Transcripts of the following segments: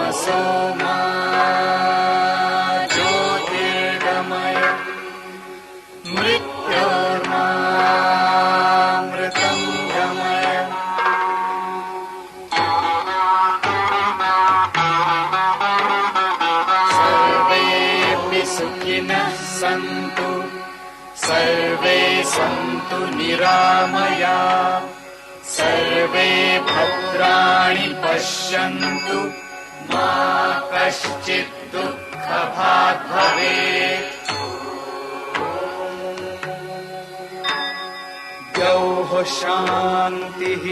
तमसो मा ज्योतिर्गमय मृत्योर्मामृतं गमय। सर्वेऽपि सुखिनः सन्तु सर्वे सन्तु निरामयाः सर्वे भद्राणि पश्यन्तु मा कश्चित् दुःखभाग् भवेत्। द्यौः शान्तिः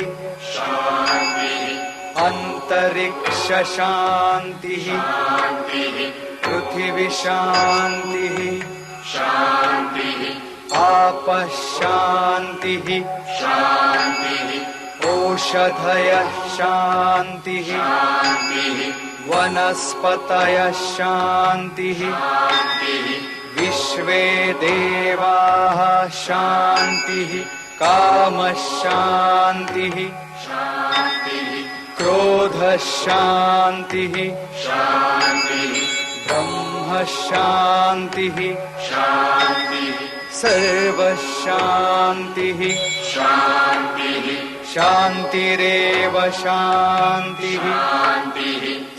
अन्तरिक्ष शान्तिः पृथिवी शान्तिः आपः शान्तिः ओषधयः शान्तिः वनस्पतयः शान्तिः विश्वे देवाः शान्तिः कामः शान्तिः क्रोधः शान्तिः ब्रह्म शान्तिः सर्वः शान्तिः शान्तिरेव शान्तिः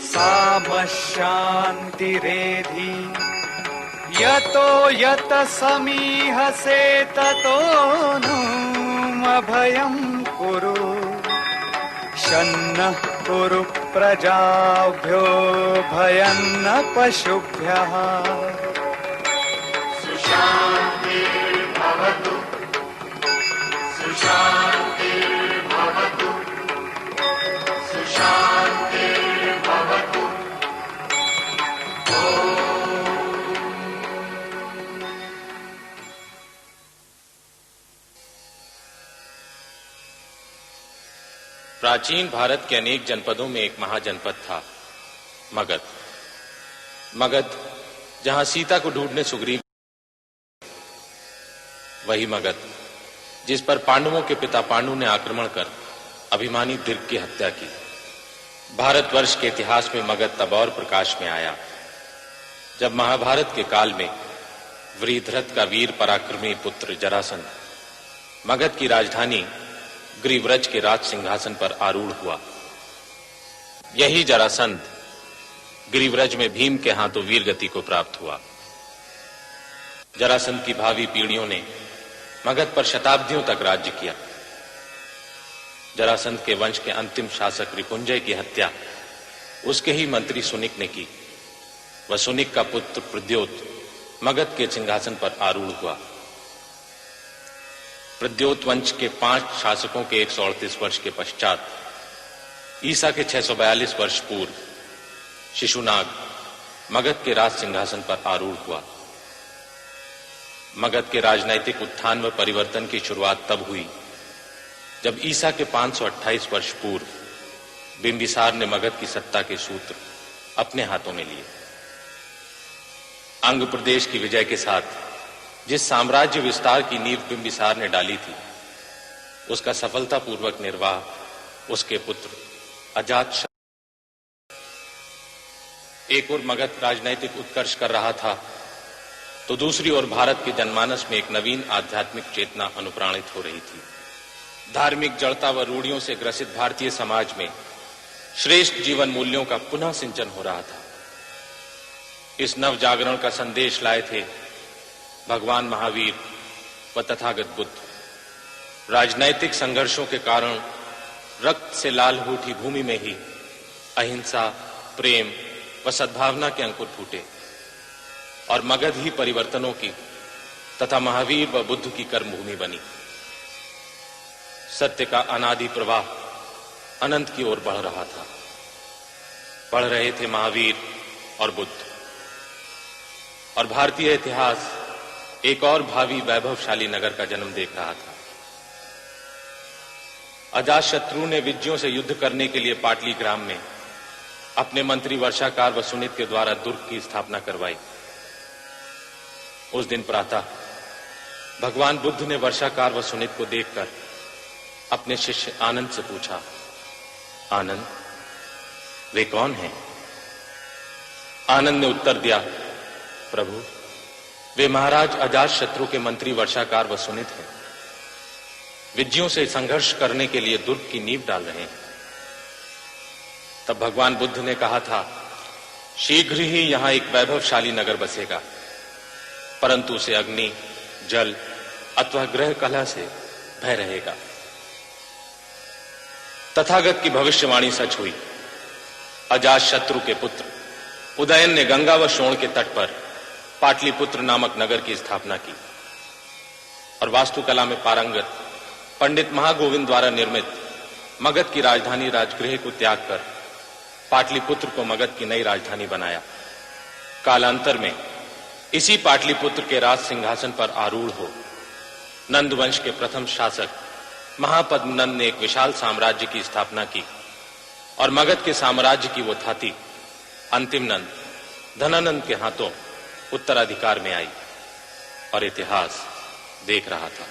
साम शान्तिरेधि। यतो यत समीहसे ततो नो अभयं कुरु शन्नः कुरु प्रजाभ्यो भयं न पशुभ्यः। सुशान्तिर्भवतु सुशान्तिर्भवतु सुशान्तिर्भवतु। प्राचीन भारत के अनेक जनपदों में एक महाजनपद था, मगध। मगध जहां सीता को ढूंढने सुग्रीव, वही मगध जिस पर पांडवों के पिता पांडु ने आक्रमण कर अभिमानी दीर्घ की हत्या की। भारतवर्ष के इतिहास में मगध तब और प्रकाश में आया जब महाभारत के काल में वृषध्वज का वीर पराक्रमी पुत्र जरासंध मगध की राजधानी गिरिव्रज के राज सिंहासन पर आरूढ़ हुआ। यही जरासंध गिरिव्रज में भीम के हाथों वीरगति को प्राप्त हुआ। जरासंध की भावी पीढ़ियों ने मगध पर शताब्दियों तक राज्य किया। जरासंध के वंश के अंतिम शासक रिपुंजय की हत्या उसके ही मंत्री सुनिक ने की। वह सुनिक का पुत्र प्रद्योत मगध के सिंहासन पर आरूढ़ हुआ। प्रद्योत वंश के 5 शासकों के 138 वर्ष के पश्चात ईसा के 642 वर्ष पूर्व शिशुनाग मगध के राज सिंहासन पर आरूढ़ हुआ। मगध के राजनैतिक उत्थान व परिवर्तन की शुरुआत तब हुई जब ईसा के 528 वर्ष पूर्व बिंबिसार ने मगध की सत्ता के सूत्र अपने हाथों में लिए। अंग प्रदेश की विजय के साथ जिस साम्राज्य विस्तार की नींव बिंबिसार ने डाली थी, उसका सफलतापूर्वक निर्वाह उसके पुत्र अजातशत्रु। एक ओर मगध राजनैतिक उत्कर्ष कर रहा था तो दूसरी ओर भारत के जनमानस में एक नवीन आध्यात्मिक चेतना अनुप्राणित हो रही थी। धार्मिक जड़ता व रूढ़ियों से ग्रसित भारतीय समाज में श्रेष्ठ जीवन मूल्यों का पुनः सिंचन हो रहा था। इस नव जागरण का संदेश लाए थे भगवान महावीर व तथागत बुद्ध। राजनैतिक संघर्षों के कारण रक्त से लाल हो उठी भूमि में ही अहिंसा, प्रेम व सद्भावना के अंकुर फूटे और मगध ही परिवर्तनों की तथा महावीर व बुद्ध की कर्मभूमि बनी। सत्य का अनादि प्रवाह अनंत की ओर बढ़ रहा था। बढ़ रहे थे महावीर और बुद्ध, और भारतीय इतिहास एक और भावी वैभवशाली नगर का जन्म देख रहा था। अजातशत्रु ने विज्यों से युद्ध करने के लिए पाटलीग्राम में अपने मंत्री वर्षाकार व सुनित के द्वारा दुर्ग की स्थापना करवाई। उस दिन प्रातः भगवान बुद्ध ने वर्षाकार व सुनित को देखकर अपने शिष्य आनंद से पूछा, आनंद, वे कौन हैं आनंद ने उत्तर दिया, प्रभु, वे महाराज अजातशत्रु के मंत्री वर्षाकार व सुनित हैं। विज्जियों से संघर्ष करने के लिए दुर्ग की नींव डाल रहे हैं। तब भगवान बुद्ध ने कहा था, शीघ्र ही यहां एक वैभवशाली नगर बसेगा, परंतु उसे अग्नि, जल अथवा ग्रह कलह से भय रहेगा। तथागत की भविष्यवाणी सच हुई। अजातशत्रु के पुत्र उदयन ने गंगा व शोण के तट पर पाटलिपुत्र नामक नगर की स्थापना की और वास्तुकला में पारंगत पंडित महागोविंद द्वारा निर्मित मगध की राजधानी राजगृह को त्याग कर पाटलिपुत्र को मगध की नई राजधानी बनाया। कालांतर में इसी पाटलिपुत्र के राज सिंहासन पर आरूढ़ हो नंद वंश के प्रथम शासक महापद्मनंद ने एक विशाल साम्राज्य की स्थापना की और मगध के साम्राज्य की वो थाती अंतिम नंद धनानंद के हाथों उत्तराधिकार में आई और इतिहास देख रहा था।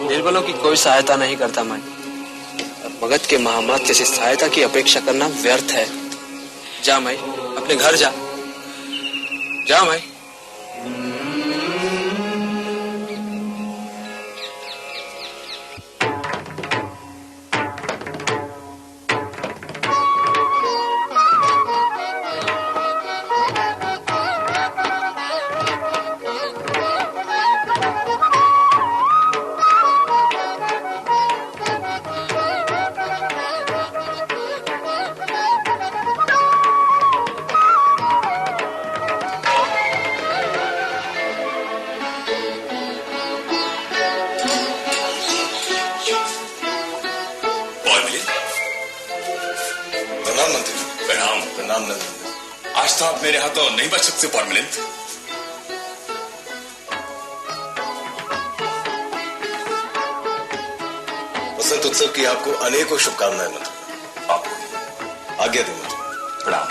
निर्बलों की कोई सहायता नहीं करता मैं। मगध के महामात्य से सहायता की अपेक्षा करना व्यर्थ है। जा मैं, अपने घर जा। जा मैं। आज तो आप मेरे हाथों नहीं बच सकते पॉर्मिलेंट। वसंत उत्सव की आपको अनेकों शुभकामनाएं मंत्री। आपको आज्ञा दें मंत्री। प्रणाम।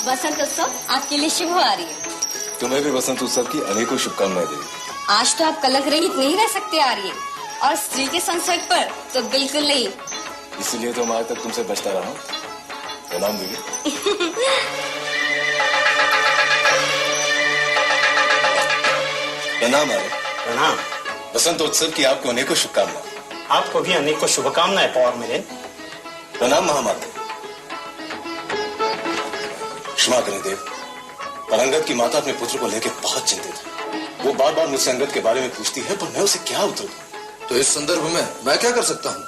वसंत उत्सव आपके लिए शुभ आ रही है। तुम्हें भी वसंत उत्सव की अनेकों शुभकामनाएं दें। आज तो आप कलंक रहित नहीं रह सकते आ रही है, और स्त्री के संसर्ग पर तो बिल्कुल नहीं। इसीलिए तो मैं आज तक तुमसे बचता रहा हूं। प्रणाम देवी। प्रणाम आर्य। प्रणाम। वसंत उत्सव की आपको अनेकों शुभकामनाएं। आपको भी अनेकों शुभकामनाएं पॉर्मिलेंट। प्रणाम महामाते। क्षमा करें देव, पर अंगद की माता अपने पुत्र को लेकर बहुत चिंतित है। वो बार बार मुझसे अंगद के बारे में पूछती है, पर मैं उसे क्या उत्तर दूं? तो इस संदर्भ में मैं क्या कर सकता हूँ?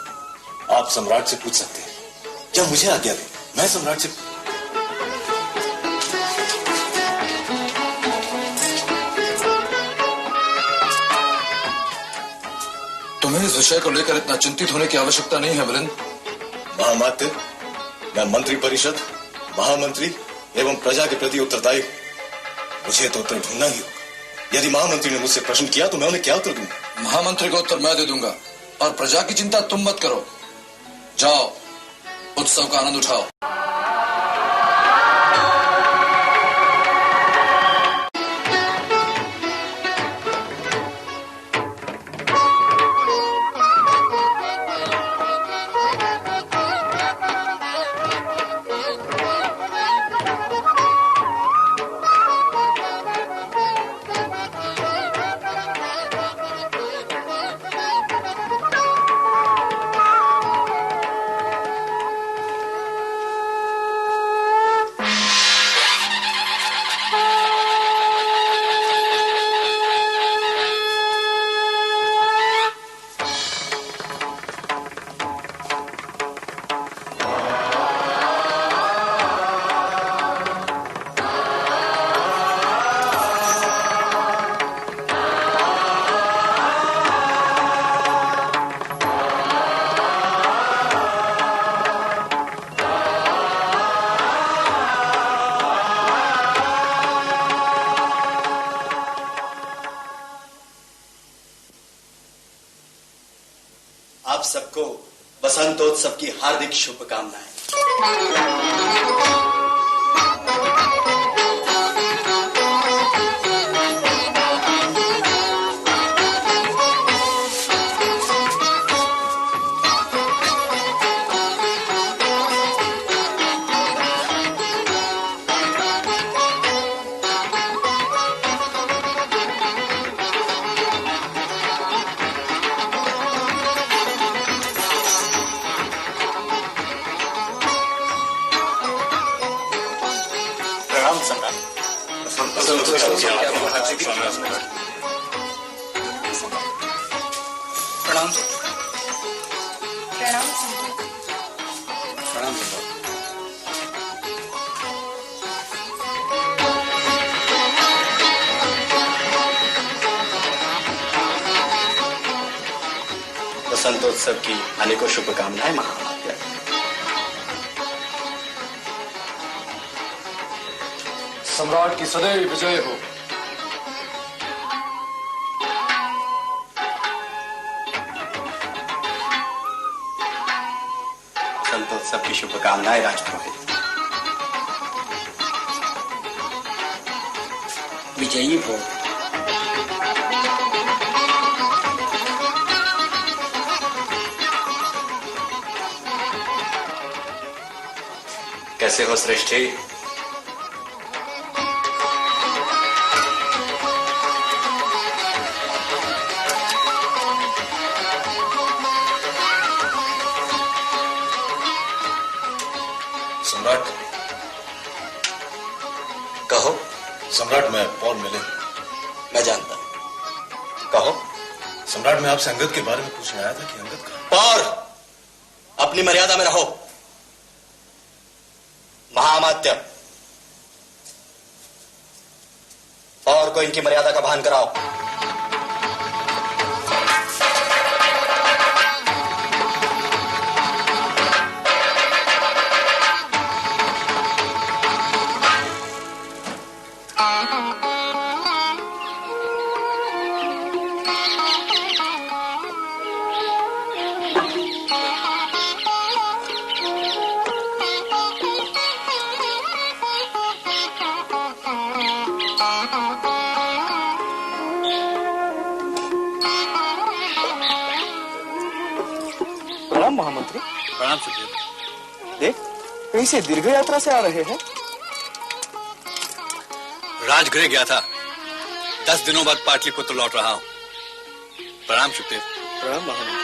आप सम्राट से पूछ सकते हैं, या मुझे आज्ञा दें, मैं सम्राट से। तुम्हें इस विषय को लेकर इतना चिंतित होने की आवश्यकता नहीं है मिलिंद। महामात्य, मैं मंत्री परिषद, महामंत्री एवं प्रजा के प्रति उत्तरदायी। मुझे तो उत्तर ढूंढना ही होगा। यदि महामंत्री ने मुझसे प्रश्न किया तो मैं उन्हें क्या उत्तर दूंगा? महामंत्री को उत्तर मैं दे दूंगा, और प्रजा की चिंता तुम मत करो। जाओ, उत्सव का आनंद उठाओ। बसंतोत्सव की हार्दिक शुभकामनाएं। प्रणाम सम्राट। प्रणाम प्रणाम प्रणाम। बसंतोत्सव की अनेकों शुभकामनाएं महामात्य। सम्राट की सदैव विजय हो। बसंतोत्सव की शुभकामनाएं राजपुरोहित। विजयी हो। कैसे हो श्रेष्ठी? सम्राट। कहो। सम्राट, मैं पॉल मिलिन। मैं जानता। कहो। सम्राट, मैं आपसे अंगद के बारे में पूछने आया था कि अंगद कहाँ? पौर, अपनी मर्यादा में रहो। महामात्य, और को इनकी मर्यादा का भान कराओ। प्रणाम महामंत्री। प्रणाम सुखदेव। देख, कहीं से दीर्घ यात्रा से आ रहे हैं। राजगृह गया था, 10 दिनों बाद पाटलिपुत्र लौट रहा हूं। प्रणाम सुखदेव। प्रणाम महामंत्री।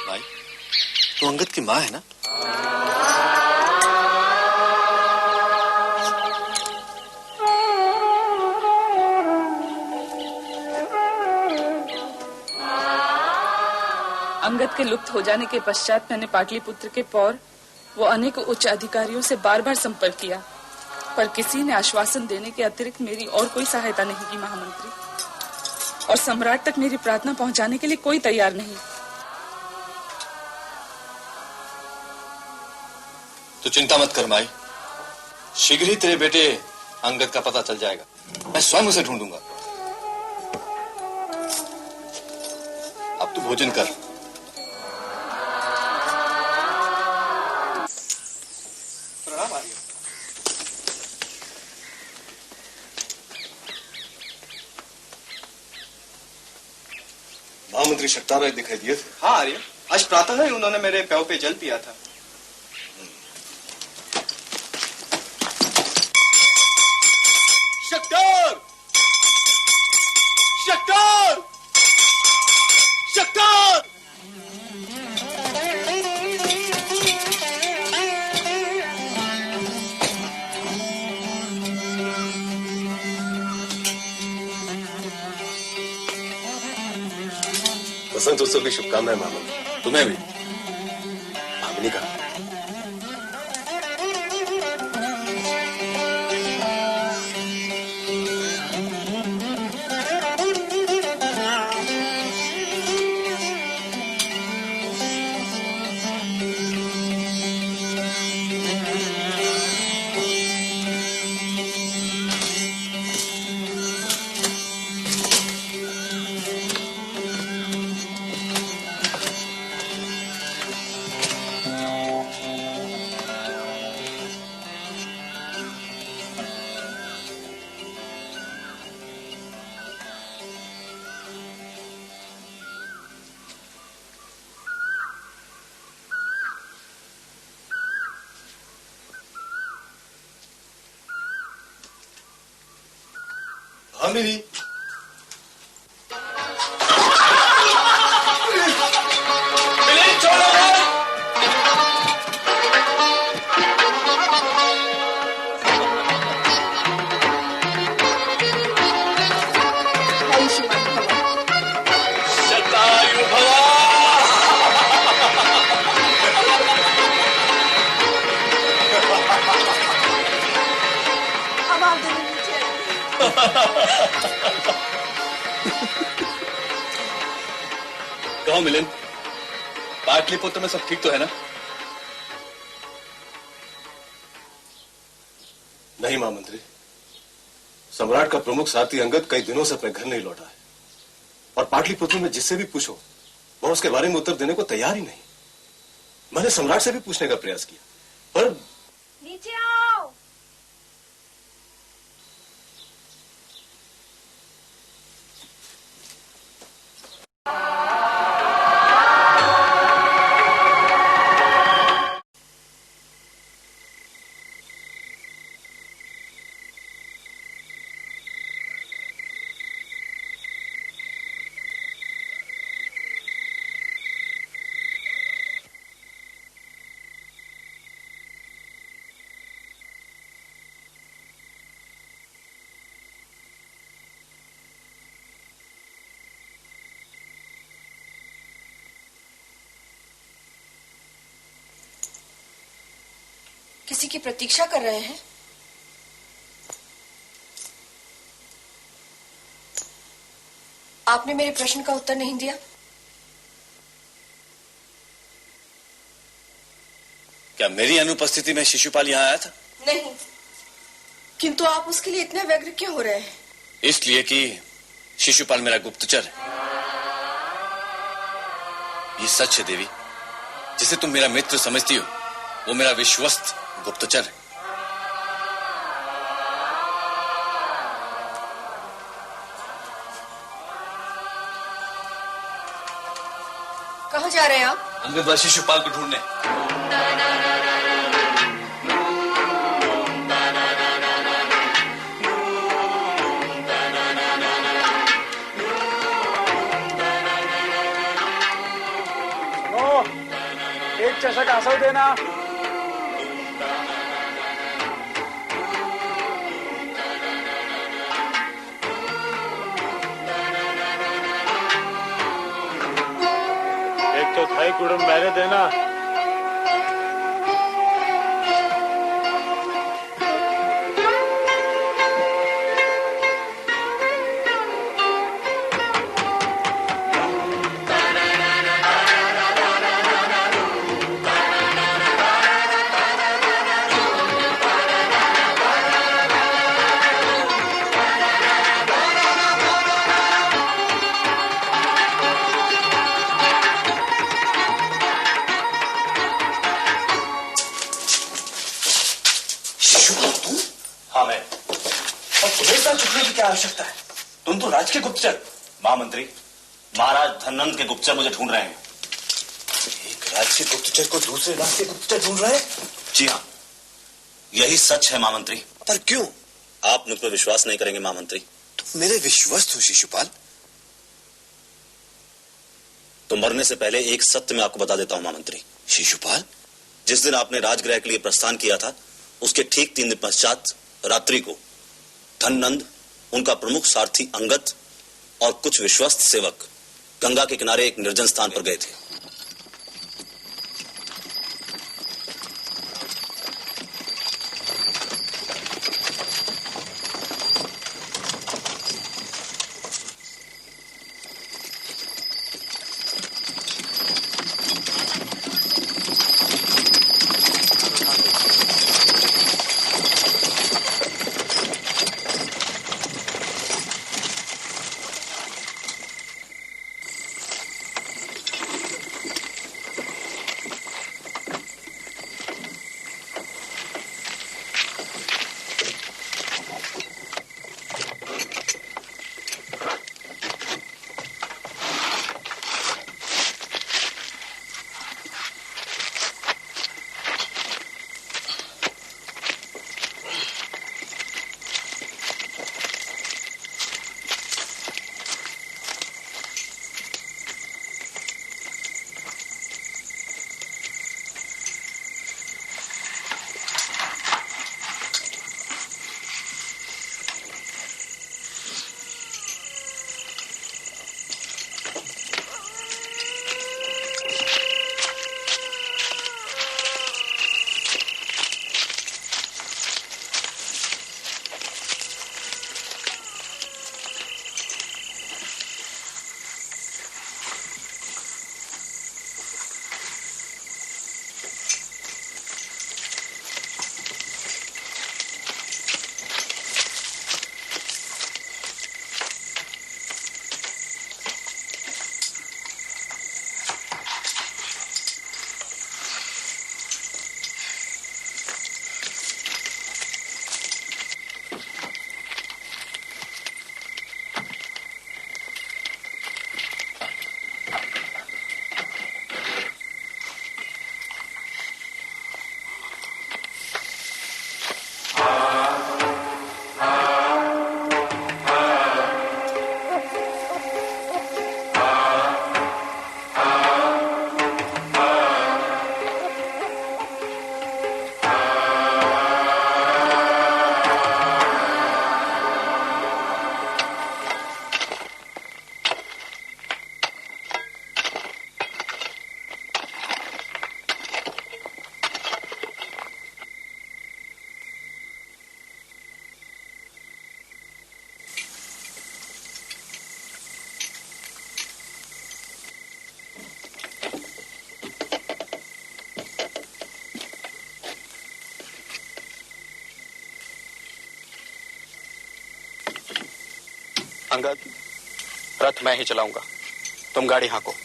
भाई, तू अंगद की माँ है ना? अंगद के लुप्त हो जाने के पश्चात मैंने पाटलिपुत्र के पौर व अनेक उच्च अधिकारियों से बार बार संपर्क किया, पर किसी ने आश्वासन देने के अतिरिक्त मेरी और कोई सहायता नहीं की महामंत्री, और सम्राट तक मेरी प्रार्थना पहुंचाने के लिए कोई तैयार नहीं। तो चिंता मत कर माई, शीघ्र ही तेरे बेटे अंगद का पता चल जाएगा। मैं स्वयं उसे ढूंढूंगा। अब तू भोजन कर। प्रणाम आर्य। महामंत्री शक्ताराय दिखाई दिए थे? हाँ आर्य, आज प्रातः ही उन्होंने मेरे प्याऊ पे जल पिया था। शक्तार! शक्तार! शक्तार! बसंत उत्सव की शुभकामनाएं मामा। तुम्हें भी। भामिनी का भामिनी, मिलिंद छोड़ो मत। आयुष्मान भव। शतायु भव। अब आप दोनों नीचे आइए। कहो मिलिंद, पाटलिपुत्र में सब ठीक तो है ना? नहीं महामंत्री, सम्राट का प्रमुख सारथी अंगद कई दिनों से अपने घर नहीं लौटा है और पाटलिपुत्र में जिससे भी पूछो वह उसके बारे में उत्तर देने को तैयार ही नहीं। मैंने सम्राट से भी पूछने का प्रयास किया पर नीचे आओ। किसी की प्रतीक्षा कर रहे हैं? आपने मेरे प्रश्न का उत्तर नहीं दिया। क्या मेरी अनुपस्थिति में शिशुपाल यहाँ आया था? नहीं, किंतु आप उसके लिए इतने व्यग्र क्यों हो रहे हैं? इसलिए कि शिशुपाल मेरा गुप्तचर है। ये सच है देवी, जिसे तुम मेरा मित्र समझती हो वो मेरा विश्वस्त गुप्तचर है। कहाँ जा रहे हैं आप? अंगद शिशुपाल को ढूंढने। एक चषक आसव देना। एक तो थाई कुड़म मेरे देना। क्या आवश्यकता है? तुम तो राज के गुप्तचर। महामंत्री, महाराज धननंद के गुप्तचर मुझे ढूंढ रहे हैं। एक राज के गुप्तचर को दूसरे राज के गुप्तचर ढूंढ रहे हैं? जी हाँ, यही सच है महामंत्री। पर क्यों? आप मुझ पर विश्वास नहीं करेंगे महामंत्री। तुम मेरे विश्वस्त हो शिशुपाल। तो मरने से पहले एक सत्य मैं आपको बता देता हूं महामंत्री। शिशुपाल, जिस दिन आपने राजगृह के लिए प्रस्थान किया था उसके ठीक 3 दिन पश्चात रात्रि को धननंद, उनका प्रमुख सारथी अंगद और कुछ विश्वस्त सेवक गंगा के किनारे एक निर्जन स्थान पर गए थे। अंगद, रथ मैं ही चलाऊंगा, तुम गाड़ी हाँको।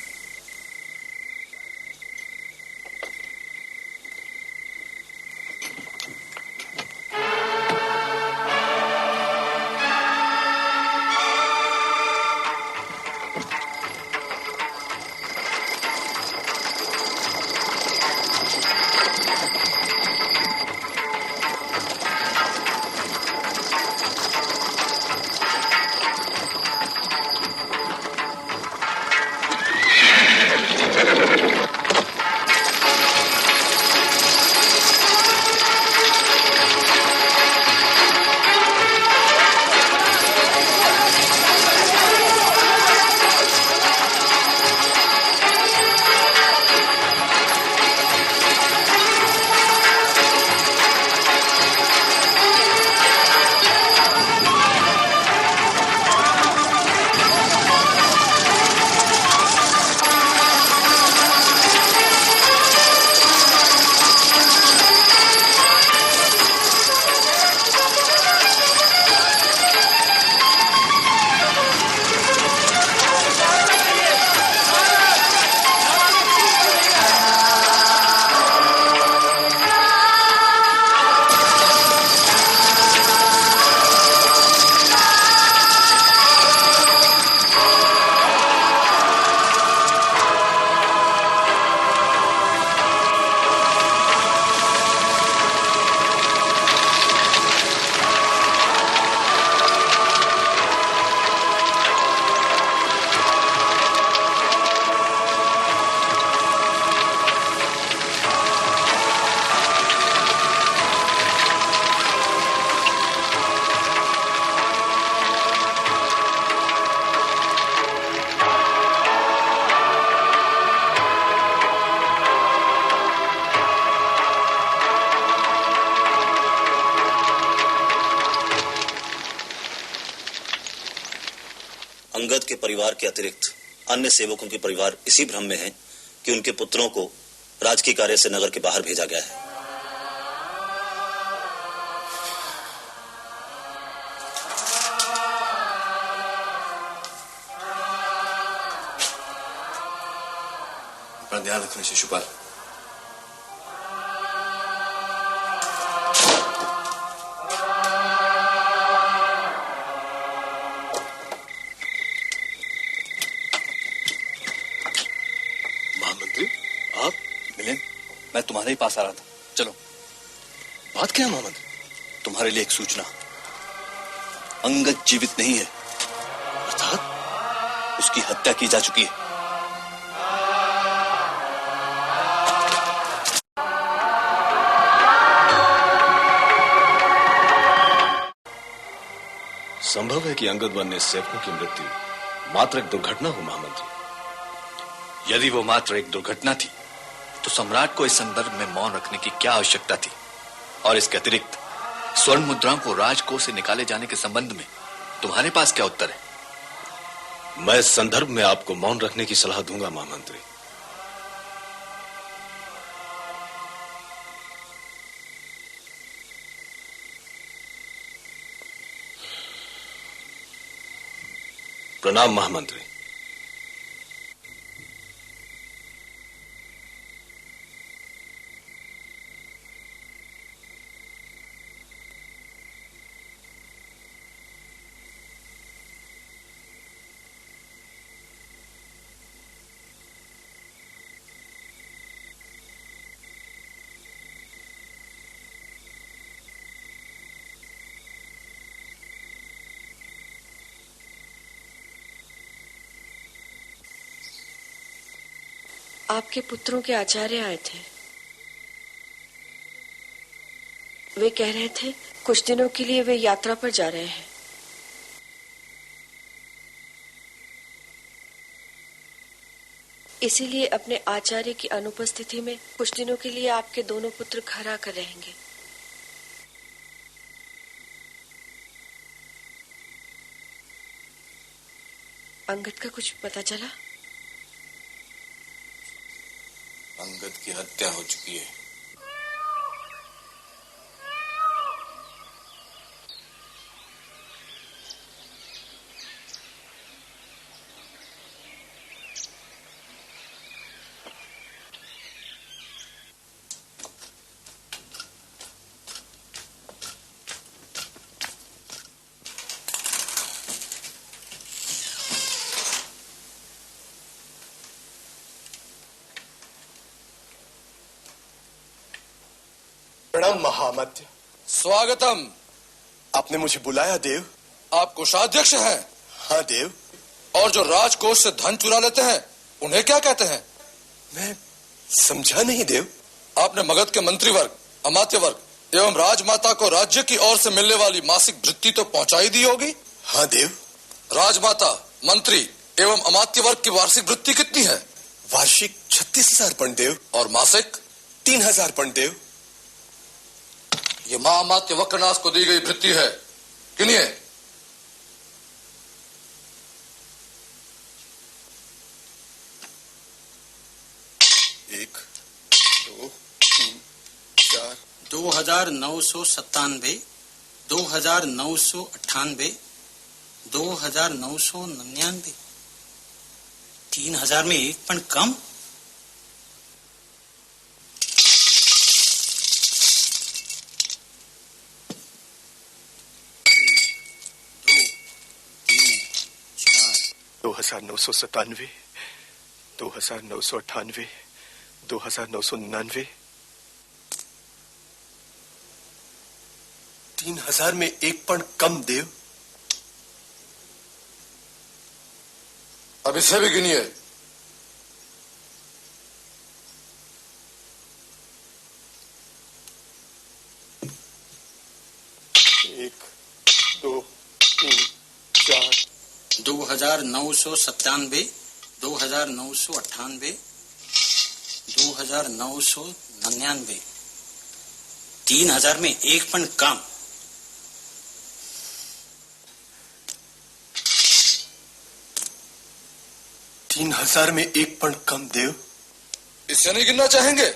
अंगद के परिवार के अतिरिक्त अन्य सेवकों के परिवार इसी भ्रम में हैं कि उनके पुत्रों को राजकीय कार्य से नगर के बाहर भेजा गया है। अपना ध्यान रखना शिशुपाल। मैं तुम्हारे ही पास आ रहा था। चलो। बात क्या महामंत्री? तुम्हारे लिए एक सूचना। अंगद जीवित नहीं है, अर्थात उसकी हत्या की जा चुकी है। संभव है कि अंगद वन ने सेवकों की मृत्यु मात्र एक दुर्घटना हो महामंत्री। यदि वो मात्र एक दुर्घटना थी तो सम्राट को इस संदर्भ में मौन रखने की क्या आवश्यकता थी? और इसके अतिरिक्त स्वर्ण मुद्राओं को राजकोष से निकाले जाने के संबंध में तुम्हारे पास क्या उत्तर है? मैं इस संदर्भ में आपको मौन रखने की सलाह दूंगा महामंत्री। प्रणाम महामंत्री। आपके पुत्रों के आचार्य आए थे। वे कह रहे थे कुछ दिनों के लिए वे यात्रा पर जा रहे हैं। इसीलिए अपने आचार्य की अनुपस्थिति में कुछ दिनों के लिए आपके दोनों पुत्र घर आकर रहेंगे। अंगद का कुछ पता चला? अंगद की हत्या हो चुकी है। प्रणाम महामंत्री। स्वागतम। आपने मुझे बुलाया देव? आप कोषाध्यक्ष हैं? हाँ देव। और जो राजकोष से धन चुरा लेते हैं उन्हें क्या कहते हैं? मैं समझा नहीं देव। आपने मगध के मंत्रीवर्ग, अमात्य वर्ग एवं राजमाता को राज्य की ओर से मिलने वाली मासिक भृत्ति तो पहुंचाई दी होगी? हाँ देव। राजमाता, मंत्री एवं अमात्य वर्ग की वार्षिक भृत्ति कितनी है? वार्षिक 36,000 पर्ण देव। और मासिक? 3,000 पर्ण देव। ये महामात्य वक्रनाश को दी गई भृत्ति है। गिनिए। 1, 2, 3, 4। 2,997, 2,998, 2,999। 3,000 में एक पण कम। दो 2,997, 2,998, 2,999। 3,000 में एक पण कम देव। अब इसे भी गिनिए। 1, 2, 3, 4। 2,997, 2,998, 2,999। 3,000 में एक पण कम। तीन 3,000 में एक पण कम देव। इसे नहीं गिनना चाहेंगे?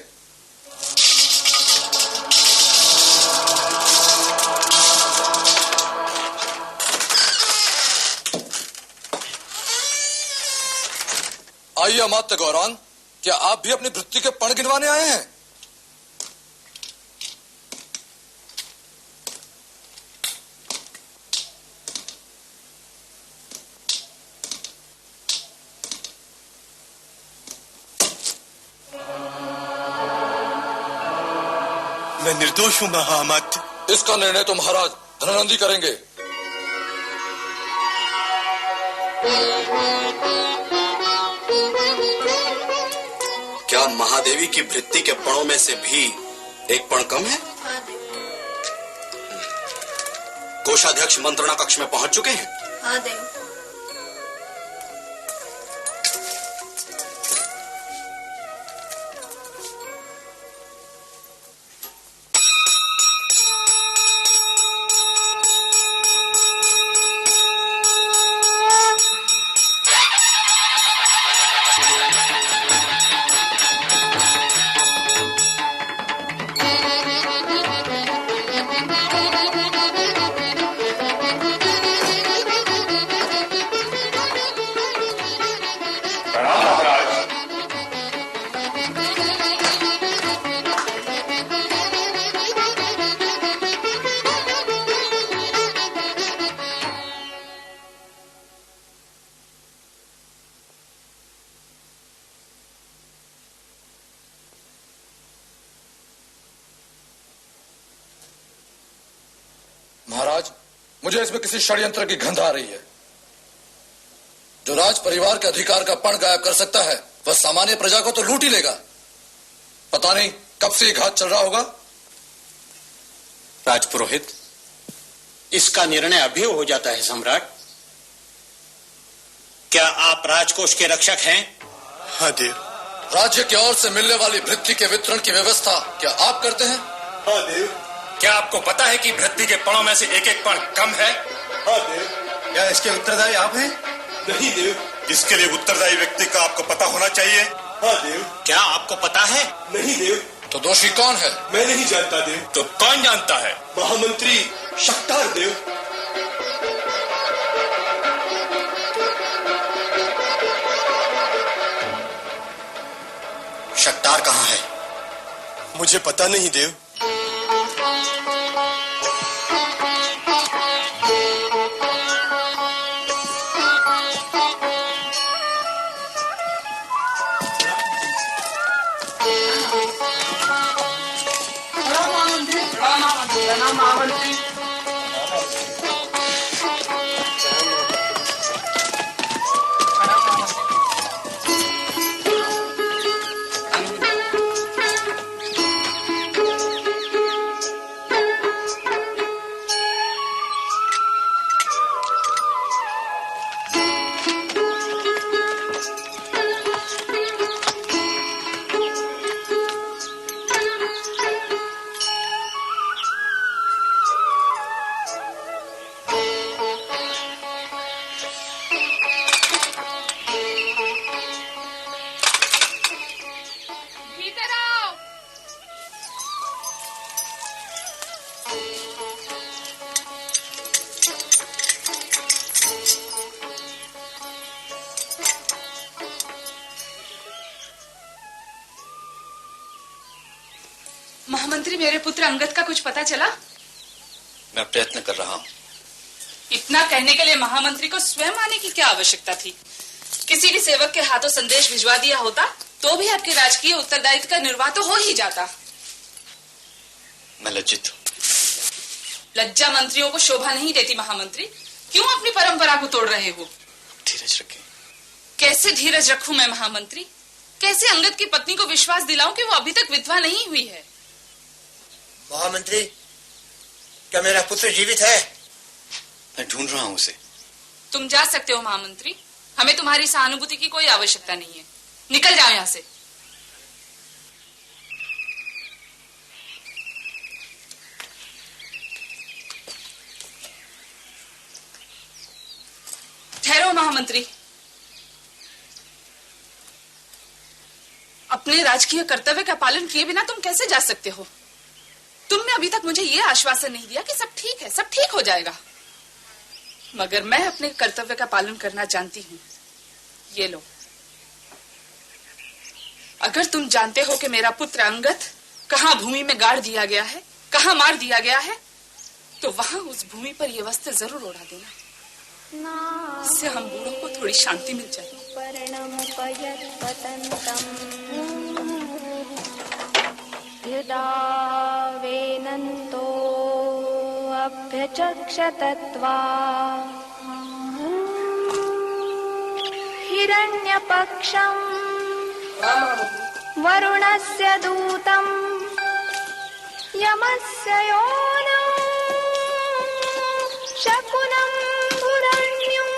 आइए अमात्य गौरांग, क्या आप भी अपनी वृत्ति के पण गिनवाने आए हैं? मैं निर्दोष हूं महामात्य। इसका निर्णय तो महाराज धनानंदी करेंगे। क्या महादेवी की वृत्ति के पणों में से भी एक पण कम है? हाँ देव। कोषाध्यक्ष मंत्रणा कक्ष में पहुंच चुके हैं? हाँ देव। महाराज, मुझे इसमें किसी षड्यंत्र की गंध आ रही है। जो राज परिवार के अधिकार का पण गायब कर सकता है वह सामान्य प्रजा को तो लूट ही लेगा। पता नहीं कब से ये घात चल रहा होगा। राजपुरोहित, इसका निर्णय अभी हो जाता है सम्राट। क्या आप राजकोष के रक्षक हैं? हाँ देव। राज्य की ओर से मिलने वाली भृत्ति के वितरण की व्यवस्था क्या आप करते हैं? हाँ देव। क्या आपको पता है कि भृत्ति के पणों में से एक एक पण कम है? हाँ देव। क्या इसके उत्तरदायी आप हैं? नहीं देव। इसके लिए उत्तरदायी व्यक्ति का आपको पता होना चाहिए। हाँ देव। क्या आपको पता है? नहीं देव। तो दोषी कौन है? मैं नहीं जानता देव। तो कौन जानता है? महामंत्री शक्तार देव। शक्तार कहाँ है? मुझे पता नहीं देव। महामंत्री प्रणाम महामंत्री। महामंत्री, मेरे पुत्र अंगद का कुछ पता चला? मैं प्रयत्न कर रहा हूँ। इतना कहने के लिए महामंत्री को स्वयं आने की क्या आवश्यकता थी? किसी भी सेवक के हाथों संदेश भिजवा दिया होता तो भी आपके राजकीय उत्तरदायित्व का निर्वाह तो हो ही जाता। मैं लज्जित हूँ। लज्जा मंत्रियों को शोभा नहीं देती महामंत्री। क्यों अपनी परंपरा को तोड़ रहे हो? धीरज रखें। कैसे धीरज रखूं मैं महामंत्री? कैसे अंगद की पत्नी को विश्वास दिलाऊं कि वो अभी तक विधवा नहीं हुई है? महामंत्री, क्या मेरा पुत्र जीवित है? मैं ढूंढ रहा हूँ उसे। तुम जा सकते हो महामंत्री। हमें तुम्हारी सहानुभूति की कोई आवश्यकता नहीं है। निकल जाओ यहाँ से। ठहरो महामंत्री। अपने राजकीय कर्तव्य का पालन किए बिना तुम कैसे जा सकते हो? तुमने अभी तक मुझे यह आश्वासन नहीं दिया कि सब ठीक है, सब ठीक हो जाएगा। मगर मैं अपने कर्तव्य का पालन करना जानती हूँ। ये लो। अगर तुम जानते हो कि मेरा पुत्र अंगद कहाँ भूमि में गाड़ दिया गया है, कहाँ मार दिया गया है, तो वहां उस भूमि पर यह वस्त्र जरूर उड़ा देना। इससे हम बूढ़ों को थोड़ी शांति मिल जाए। वेनन्तो अभ्यचक्षतत्वा हिरण्यपक्षं वरुणस्य दूतं यमस्य योनं शकुनं भुरण्यम्।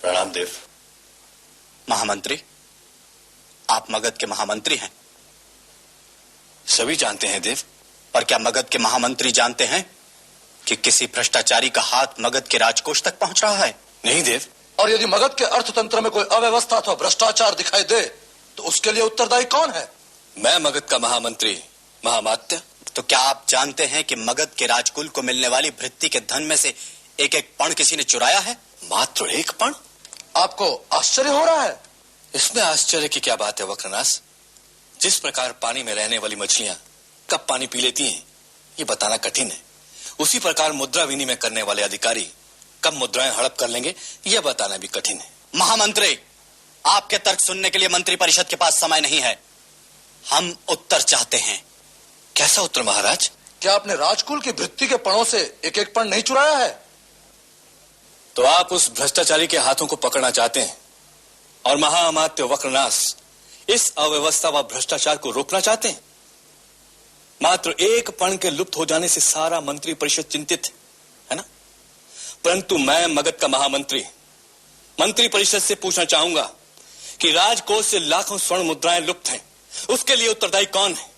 प्रणाम देव। महामंत्री, आप मगध के महामंत्री हैं। सभी जानते हैं देव। पर क्या मगध के महामंत्री जानते हैं कि किसी भ्रष्टाचारी का हाथ मगध के राजकोष तक पहुंच रहा है? नहीं देव। और यदि मगध के अर्थतंत्र में कोई अव्यवस्था अथवा भ्रष्टाचार दिखाई दे तो उसके लिए उत्तरदायी कौन है? मैं मगध का महामंत्री महामात्य। तो क्या आप जानते हैं कि मगध के राजकुल को मिलने वाली भृत्ति के धन में से एक एक पण किसी ने चुराया है? मात्र एक पण? आपको आश्चर्य हो रहा है? इसमें आश्चर्य की क्या बात है वक्रनास? जिस प्रकार पानी में रहने वाली मछलियां कब पानी पी लेती हैं, ये बताना कठिन है। उसी प्रकार मुद्रा विनिमय करने वाले अधिकारी कब मुद्राएं हड़प कर लेंगे, यह बताना भी कठिन है। महामंत्री, आपके तर्क सुनने के लिए मंत्री परिषद के पास समय नहीं है। हम उत्तर चाहते हैं। कैसा उत्तर महाराज? क्या आपने राजकुल की भृत्ति के पणों से एक एक पण नहीं चुराया है? तो आप उस भ्रष्टाचारी के हाथों को पकड़ना चाहते हैं और महाअमात्य वक्रनास इस अव्यवस्था व भ्रष्टाचार को रोकना चाहते हैं। मात्र एक पण के लुप्त हो जाने से सारा मंत्री परिषद चिंतित है ना? परंतु मैं मगध का महामंत्री मंत्री परिषद से पूछना चाहूंगा कि राजकोष से लाखों स्वर्ण मुद्राएं लुप्त हैं, उसके लिए उत्तरदायी कौन है?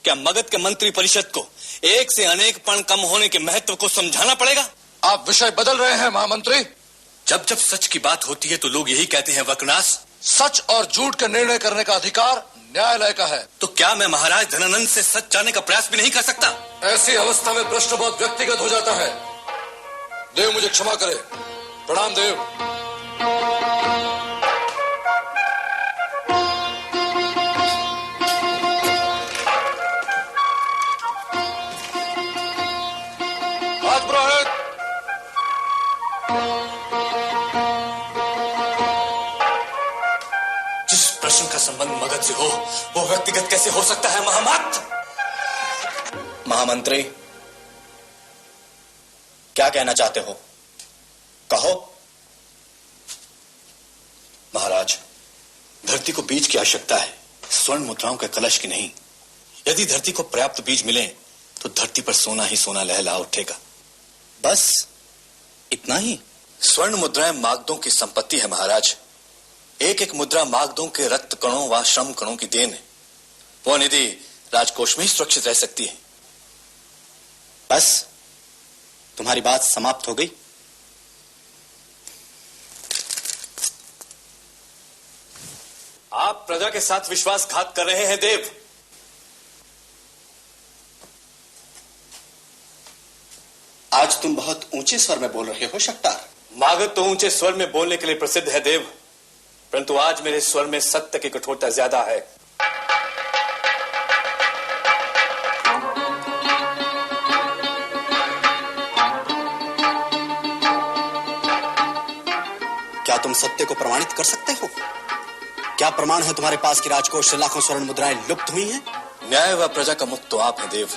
क्या मगध के मंत्री परिषद को एक से अनेक पण कम होने के महत्व को समझाना पड़ेगा? आप विषय बदल रहे हैं महामंत्री। जब जब सच की बात होती है तो लोग यही कहते हैं वक्रनाश। सच और झूठ का निर्णय करने का अधिकार न्यायालय का है। तो क्या मैं महाराज धनानंद से सच जानने का प्रयास भी नहीं कर सकता? ऐसी अवस्था में प्रश्न बहुत व्यक्तिगत हो जाता है। देव मुझे क्षमा करे। प्रणाम देव। जिस प्रश्न का संबंध मगध से हो वो व्यक्तिगत कैसे हो सकता है महामात्र? महामंत्री, क्या कहना चाहते हो? कहो। महाराज, धरती को बीज की आवश्यकता है, स्वर्ण मुद्राओं के कलश की नहीं। यदि धरती को पर्याप्त बीज मिले तो धरती पर सोना ही सोना लहला उठेगा। बस इतना ही? स्वर्ण मुद्राएं मागधों की संपत्ति है महाराज। एक एक मुद्रा मागधों के रक्त कणों व श्रम कणों की देन है। वो निधि राजकोष में ही सुरक्षित रह सकती है। बस तुम्हारी बात समाप्त हो गई? आप प्रजा के साथ विश्वासघात कर रहे हैं देव। आज तुम बहुत ऊंचे स्वर में बोल रहे हो शक्तार। मागध तो ऊंचे स्वर में बोलने के लिए प्रसिद्ध है देव, परंतु आज मेरे स्वर में सत्य की कठोरता ज्यादा है। क्या तुम सत्य को प्रमाणित कर सकते हो? क्या प्रमाण है तुम्हारे पास कि राजकोष से लाखों स्वर्ण मुद्राएं लुप्त हुई हैं? न्याय व प्रजा का मुक्त तो आप हैं देव।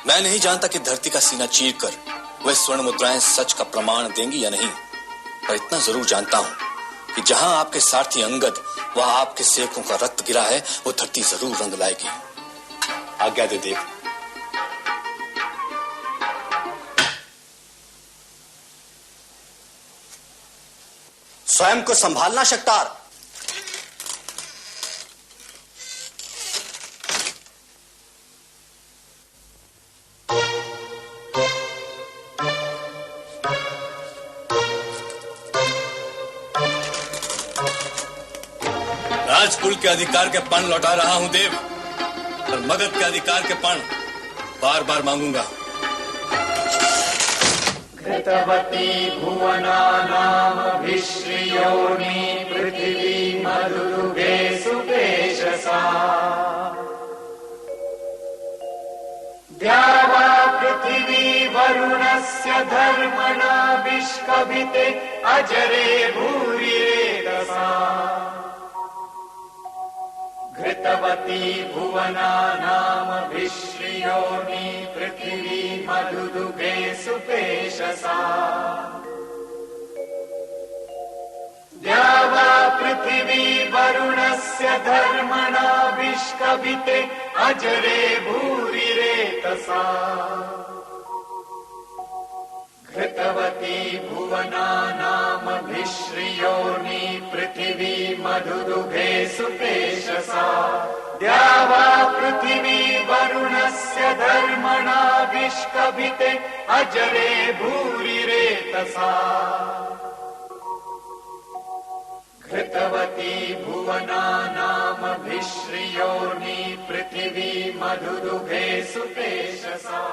मैं नहीं जानता कि धरती का सीना चीर कर वह स्वर्ण मुद्राएं सच का प्रमाण देंगी या नहीं, पर इतना जरूर जानता हूं कि जहां आपके सारथी अंगद वहां आपके सेवकों का रक्त गिरा है, वो धरती जरूर रंग लाएगी। आज्ञा दे देव। स्वयं को संभालना शक्तार। राजकुल के अधिकार के पण लौटा रहा हूं देव, और मगध के अधिकार के पण बार बार मांगूंगा। घृतवती भुवनानामभिश्रियोनि पृथिवी मधुरुभे सुपेशसा द्यावा पृथिवी वरुणस्य धर्मणा विष्कभिते अजरे भूरिरेतसा घृतवती भुवनानामभिश्रियोनि पृथिवी मधुदुभे सुपेशसा द्यावा पृथिवी वरुणस्य धर्मणा विष्कभिते अजरे भूरिरेतसा घृतवती भुवनानामभिश्रियोनि पृथिवी मधुदुभे सुपेशसा द्यावा पृथिवी वरुणस्य धर्मणा विष्कभिते अजरे भूरिरेतसा घृतवती भुवनानामभिश्रियोनि पृथिवी मधुदुभे सुपेशसा।